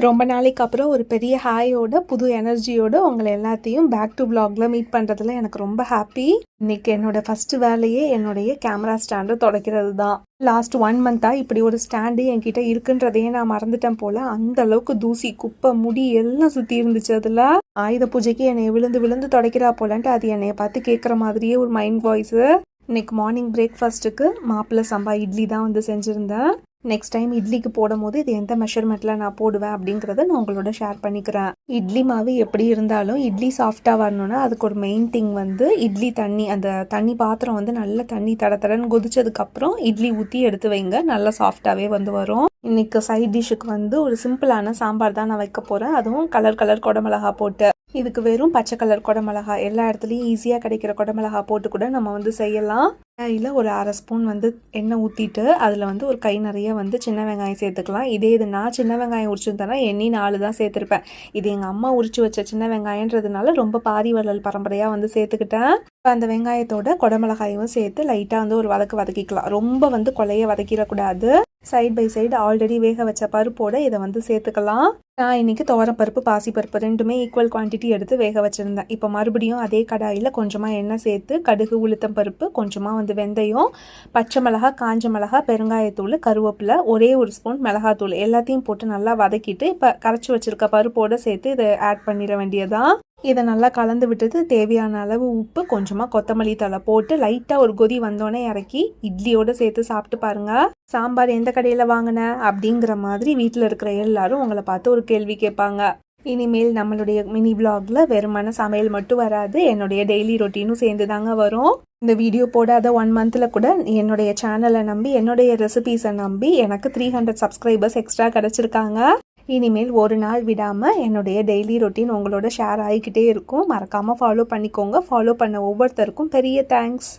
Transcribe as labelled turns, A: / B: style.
A: ரொம்ப நாளைக்கு அப்புறம் ஒரு பெரிய ஹாயோட புது எனர்ஜியோட உங்களை எல்லாத்தையும் பேக் டு vlogல மீட் பண்ணுறதுல எனக்கு ரொம்ப ஹாப்பி. இன்னைக்கு என்னோட ஃபர்ஸ்ட் வேலையே என்னுடைய கேமரா ஸ்டாண்டை துடைக்கிறது தான். லாஸ்ட் 1 மந்த்தாக இப்படி ஒரு ஸ்டாண்டு என்கிட்ட இருக்குன்றதையே நான் மறந்துட்டேன் போல. அந்த அளவுக்கு தூசி குப்பை முடி எல்லாம் சுற்றி இருந்துச்சு. அதில் ஆயுத பூஜைக்கு என்னை விழுந்து விழுந்து துடைக்கிறா போலன்ட்டு அது என்னைய பார்த்து கேட்குற மாதிரியே ஒரு மைண்ட் வாய்ஸு. இன்னைக்கு மார்னிங் பிரேக்ஃபாஸ்ட்டுக்கு மாப்பிள்ளை சம்பா இட்லி தான் வந்து செஞ்சுருந்தேன். நெக்ஸ்ட் டைம் இட்லிக்கு போடும் போது இது எந்த மெஷர்மெண்ட்டில் நான் போடுவேன் அப்படிங்கிறத நான் உங்களோட ஷேர் பண்ணிக்கிறேன். இட்லி மாவு எப்படி இருந்தாலும் இட்லி சாஃப்டாக வரணும்னா அதுக்கு ஒரு மெயின் திங் வந்து இட்லி தண்ணி, அந்த தண்ணி பாத்திரம் வந்து நல்ல தண்ணி தடன்னு கொதிச்சதுக்கப்புறம் இட்லி ஊற்றி எடுத்து வைங்க, நல்லா சாஃப்டாகவே வந்து வரும். இன்னைக்கு சைட் டிஷ்ஷுக்கு வந்து ஒரு சிம்பிளான சாம்பார் தான் நான் வைக்க போகிறேன். அதுவும் கலர் குடமிளகா போட்டு. இதுக்கு வெறும் பச்சை கலர் குடமிளகா, எல்லா இடத்துலையும் ஈஸியாக கிடைக்கிற குடமிளகா போட்டு கூட நம்ம வந்து செய்யலாம். கடாயில் ஒரு 1/2 ஸ்பூன் வந்து எண்ணெய் ஊற்றிட்டு அதில் வந்து ஒரு கை நிறைய வந்து சின்ன வெங்காயம் சேர்த்துக்கலாம். இது நான் சின்ன வெங்காயம் உரிச்சிருந்தேன்னா எண்ணி 4 தான் சேர்த்துருப்பேன். இது எங்கள் அம்மா உரிச்சு வச்ச சின்ன வெங்காயன்றதுனால ரொம்ப பாரி வள்ளல் பரம்பரையாக வந்து சேர்த்துக்கிட்டேன். அந்த வெங்காயத்தோட குடமிளகாயும் சேர்த்து லைட்டாக வந்து ஒரு வதக்கிக்கலாம். ரொம்ப வந்து கொலைய வதக்கிடக்கூடாது. சைட் பை சைடு ஆல்ரெடி வேக வச்ச பருப்போட இதை வந்து சேர்த்துக்கலாம். நான் இன்னைக்கு துவரப்பருப்பு பாசிப்பருப்பு ரெண்டுமே ஈக்குவல் குவான்டிட்டி எடுத்து வேக வச்சுருந்தேன். இப்போ மறுபடியும் அதே கடாயில் கொஞ்சமாக எண்ணெய் சேர்த்து கடுகு, உளுத்தம் பருப்பு, கொஞ்சமாக வந்து வெந்தயம், பச்சை மிளகா, காஞ்ச மிளகா, பெருங்காயத்தூள், கருவேப்பிலை, ஒரே 1 ஸ்பூன் மிளகாத்தூள் எல்லாத்தையும் போட்டு நல்லா வதக்கிட்டு இப்போ கரைச்சி வச்சிருக்க பருப்போடு சேர்த்து இதை ஆட் பண்ணிட வேண்டியதான். இதை நல்லா கலந்து விட்டுட்டு தேவையான அளவு உப்பு, கொஞ்சமாக கொத்தமல்லி தழை போட்டு லைட்டாக ஒரு கொதி வந்தோடனே இறக்கி இட்லியோடு சேர்த்து சாப்பிட்டு பாருங்கள். சாம்பார் எந்த கடையில் வாங்கின அப்படிங்கிற மாதிரி வீட்டில் இருக்கிற எல்லாரும் உங்களை பார்த்து ஒரு கேள்வி கேட்பாங்க. இனிமேல் நம்மளுடைய மினி vlogல வெறுமான சமையல் மட்டும் வராது, என்னுடைய டெய்லி ரொட்டீனும் சேர்ந்து தாங்க வரும். இந்த வீடியோ போடாத 1 மந்தில் கூட என்னுடைய சேனலை நம்பி, என்னுடைய ரெசிபீஸை நம்பி எனக்கு 300 சப்ஸ்கிரைபர்ஸ் எக்ஸ்ட்ரா கிடச்சிருக்காங்க. இனிமேல் ஒரு நாள் விடாமல் என்னுடைய டெய்லி ரொட்டீன் உங்களோட ஷேர் ஆகிக்கிட்டே இருக்கும். மறக்காமல் ஃபாலோ பண்ணிக்கோங்க. ஃபாலோ பண்ண ஒவ்வொருத்தருக்கும் பெரிய தேங்க்ஸ்.